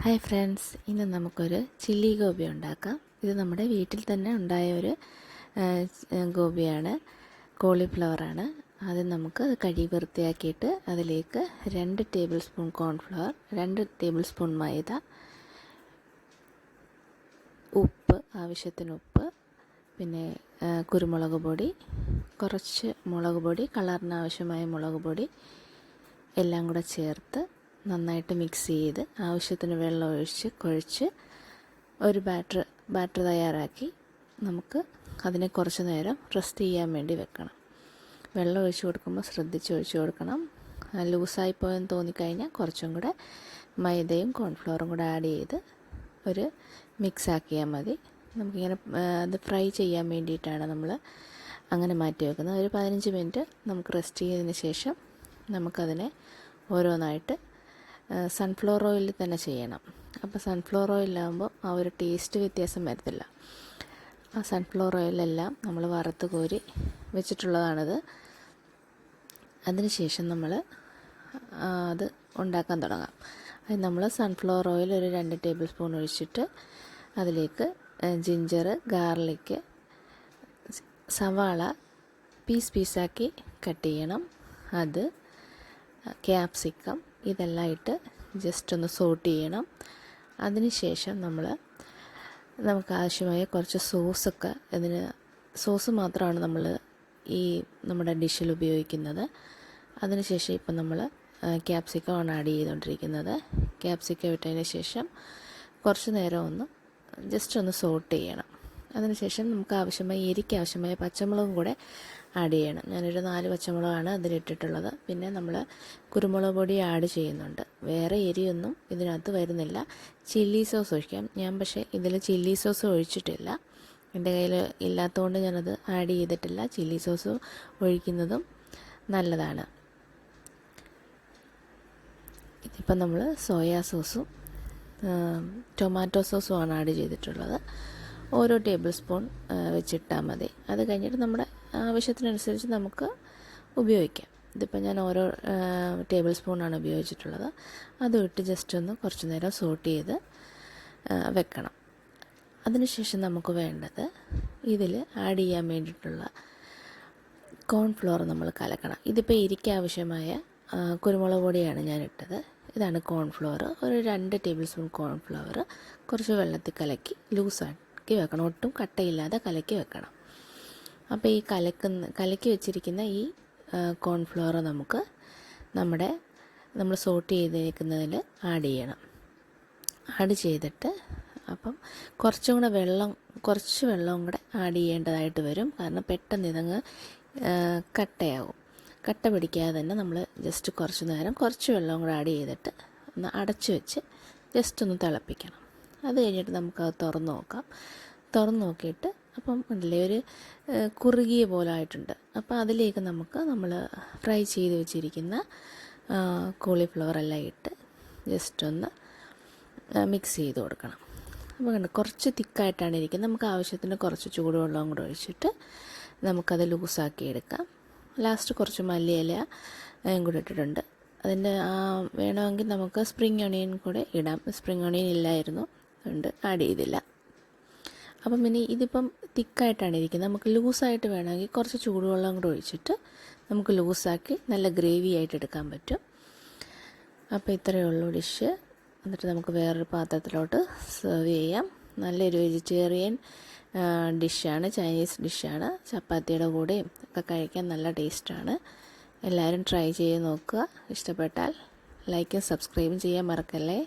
Hi friends, ഇന്ന് നമുക്കൊരു chilli gobi ഉണ്ടാക്കാം. ഇത് നമ്മുടെ വീട്ടിൽ തന്നെ ഉണ്ടായ ഒരു ഗോബിയാണ്, കോളിഫ്ലവറാണ്. അത് നമുക്ക് കഴുകി വൃത്തിയാക്കിയിട്ട് അതിലേക്ക് 2 tablespoon cornflour, 2 tablespoon മൈദ, ഉപ്പ്, ആവശ്യത്തിന് ഉപ്പ്, പിന്നെ കുരുമുളക് പൊടി, കുറച്ച് മുളക് പൊടി, കളറിന് ആവശ്യമായ മുളക് പൊടി എല്ലാം കൂടെ ചേർത്ത് നന്നായിട്ട് മിക്സ് ചെയ്ത് ആവശ്യത്തിന് വെള്ളം ഒഴിച്ച് കുഴച്ച് ഒരു ബാറ്റർ തയ്യാറാക്കി നമുക്ക് അതിനെ കുറച്ച് നേരം റെസ്റ്റ് ചെയ്യാൻ വേണ്ടി വെക്കണം. വെള്ളം ഒഴിച്ച് കൊടുക്കുമ്പോൾ ശ്രദ്ധിച്ച് ഒഴിച്ച് കൊടുക്കണം. ലൂസായിപ്പോയെന്ന് തോന്നിക്കഴിഞ്ഞാൽ കുറച്ചും കൂടെ മൈദയും കോൺഫ്ലവറും കൂടെ ആഡ് ചെയ്ത് ഒരു മിക്സ് ആക്കിയാൽ മതി. നമുക്കിങ്ങനെ അത് ഫ്രൈ ചെയ്യാൻ വേണ്ടിയിട്ടാണ് നമ്മൾ അങ്ങനെ മാറ്റി വെക്കുന്നത്. ഒരു 15 മിനിറ്റ് നമുക്ക് റെസ്റ്റ് ചെയ്തതിന് ശേഷം നമുക്കതിനെ ഓരോന്നായിട്ട് സൺഫ്ലവർ ഓയിലിൽ തന്നെ ചെയ്യണം. അപ്പോൾ സൺഫ്ലവർ ഓയിലാകുമ്പോൾ ആ ഒരു ടേസ്റ്റ് വ്യത്യാസം വരത്തില്ല. ആ സൺഫ്ലവർ ഓയിലെല്ലാം നമ്മൾ വറുത്ത് കോരി വെച്ചിട്ടുള്ളതാണിത്. അതിനുശേഷം നമ്മൾ അത് ഉണ്ടാക്കാൻ തുടങ്ങാം. അത് നമ്മൾ സൺഫ്ലവർ ഓയിൽ ഒരു 2 ടേബിൾ സ്പൂൺ ഒഴിച്ചിട്ട് അതിലേക്ക് ജിഞ്ചർ, ഗാർലിക്ക്, സവാള പീസാക്കി കട്ട് ചെയ്യണം. അത് ക്യാപ്സിക്കം ഇതെല്ലാം ഇട്ട് ജസ്റ്റ് ഒന്ന് സോട്ട് ചെയ്യണം. അതിനുശേഷം നമുക്ക് ആവശ്യമായ കുറച്ച് സോസൊക്കെ, സോസ് മാത്രമാണ് നമ്മൾ ഈ നമ്മുടെ ഡിഷിൽ ഉപയോഗിക്കുന്നത്. അതിനുശേഷം ഇപ്പം നമ്മൾ ക്യാപ്സിക്കമാണ് ആഡ് ചെയ്തുകൊണ്ടിരിക്കുന്നത്. ക്യാപ്സിക്കം ഇട്ടതിന് ശേഷം കുറച്ച് നേരം ജസ്റ്റ് ഒന്ന് സോട്ട് ചെയ്യണം. അതിനുശേഷം നമുക്ക് എരിക്ക് ആവശ്യമായ പച്ചമുളകും കൂടെ ആഡ് ചെയ്യണം. ഞാനൊരു 4 പച്ചമുളകാണ് അതിലിട്ടിട്ടുള്ളത്. പിന്നെ നമ്മൾ കുരുമുളക് പൊടി ആഡ് ചെയ്യുന്നുണ്ട്. വേറെ എരിയൊന്നും ഇതിനകത്ത് വരുന്നില്ല. ചില്ലി സോസ് ഒഴിക്കാം. ഞാൻ പക്ഷേ ഇതിൽ ചില്ലി സോസ് ഒഴിച്ചിട്ടില്ല. എൻ്റെ കയ്യിൽ ഇല്ലാത്തതുകൊണ്ട് ഞാനത് ആഡ് ചെയ്തിട്ടില്ല. ചില്ലി സോസ് ഒഴിക്കുന്നതും നല്ലതാണ്. ഇതിപ്പം നമ്മൾ സോയാ സോസും ടൊമാറ്റോ സോസുമാണ് ആഡ് ചെയ്തിട്ടുള്ളത്. ഓരോ ടേബിൾ സ്പൂൺ വെച്ചിട്ടാൽ മതി. അത് കഴിഞ്ഞിട്ട് നമ്മുടെ ആവശ്യത്തിനനുസരിച്ച് നമുക്ക് ഉപയോഗിക്കാം. ഇതിപ്പോൾ ഞാൻ ഓരോ ടേബിൾ സ്പൂണാണ് ഉപയോഗിച്ചിട്ടുള്ളത്. അതും ഇട്ട് ജസ്റ്റ് ഒന്ന് കുറച്ച് നേരം സോട്ട് ചെയ്ത് വെക്കണം. അതിനുശേഷം നമുക്ക് വേണ്ടത് ഇതിൽ ആഡ് ചെയ്യാൻ വേണ്ടിയിട്ടുള്ള കോൺഫ്ലവർ നമ്മൾ കലക്കണം. ഇതിപ്പോൾ എരിക്ക് ആവശ്യമായ കുരുമുളക് പൊടിയാണ് ഞാൻ ഇട്ടത്. ഇതാണ് കോൺഫ്ലവർ. ഒരു 2 ടേബിൾ സ്പൂൺ കോൺഫ്ലവർ കുറച്ച് വെള്ളത്തിൽ കലക്കി ലൂസാക്കി വെക്കണം. ഒട്ടും കട്ടയില്ലാതെ കലക്കി വെക്കണം. അപ്പോൾ ഈ കലക്കി വെച്ചിരിക്കുന്ന ഈ കോൺഫ്ലവർ നമ്മൾ സോട്ട് ചെയ്തേക്കുന്നതിൽ ആഡ് ചെയ്യണം. ആഡ് ചെയ്തിട്ട് അപ്പം കുറച്ച് വെള്ളവും കൂടെ ആഡ് ചെയ്യേണ്ടതായിട്ട് വരും. കാരണം പെട്ടെന്ന് ഇതങ്ങ് കട്ടയാവും. കട്ട പിടിക്കാതെ തന്നെ നമ്മൾ ജസ്റ്റ് കുറച്ച് നേരം കുറച്ച് വെള്ളവും കൂടെ ആഡ് ചെയ്തിട്ട് ഒന്ന് അടച്ചു വെച്ച് ജസ്റ്റ് ഒന്ന് തിളപ്പിക്കണം. അത് കഴിഞ്ഞിട്ട് നമുക്കത് തുറന്ന് നോക്കിയിട്ട് അപ്പം ഉണ്ടല്ലേ ഒരു കുറുകിയ പോലെ ആയിട്ടുണ്ട്. അപ്പോൾ അതിലേക്ക് നമ്മൾ ഫ്രൈ ചെയ്ത് വെച്ചിരിക്കുന്ന കോളിഫ്ലവർ എല്ലാം ഇട്ട് ജസ്റ്റ് ഒന്ന് മിക്സ് ചെയ്ത് കൊടുക്കണം. അപ്പോൾ കണ്ട് കുറച്ച് തിക്കായിട്ടാണ് ഇരിക്കുന്നത്. നമുക്ക് ആവശ്യത്തിന് കുറച്ച് ചൂടുവെള്ളവും കൂടെ ഒഴിച്ചിട്ട് നമുക്കത് ലൂസാക്കി എടുക്കാം. ലാസ്റ്റ് കുറച്ച് മല്ലിയില കൂടെ ഇട്ടിട്ടുണ്ട്. അതിൻ്റെ വേണമെങ്കിൽ നമുക്ക് സ്പ്രിംഗ് ഒണിയൻ കൂടെ ഇടാം. സ്പ്രിംഗ് ഒണിയൻ ഇല്ലായിരുന്നു, അതുകൊണ്ട് ആഡ് ചെയ്തില്ല. അപ്പം ഇനി ഇതിപ്പം തിക്കായിട്ടാണ് ഇരിക്കുന്നത്. നമുക്ക് ലൂസായിട്ട് വേണമെങ്കിൽ കുറച്ച് ചൂടുവെള്ളം കൂടെ ഒഴിച്ചിട്ട് നമുക്ക് ലൂസാക്കി നല്ല ഗ്രേവി ആയിട്ട് എടുക്കാൻ പറ്റും. അപ്പോൾ ഇത്രയേ ഉള്ളൂ ഡിഷ്. എന്നിട്ട് നമുക്ക് വേറൊരു പാത്രത്തിലോട്ട് സെർവ് ചെയ്യാം. നല്ലൊരു വെജിറ്റേറിയൻ ഡിഷാണ്, ചൈനീസ് ഡിഷാണ്. ചപ്പാത്തിയുടെ കൂടെയും ഒക്കെ കഴിക്കാൻ നല്ല ടേസ്റ്റാണ്. എല്ലാവരും ട്രൈ ചെയ്ത് നോക്കുക. ഇഷ്ടപ്പെട്ടാൽ ലൈക്കും സബ്സ്ക്രൈബും ചെയ്യാൻ മറക്കല്ലേ.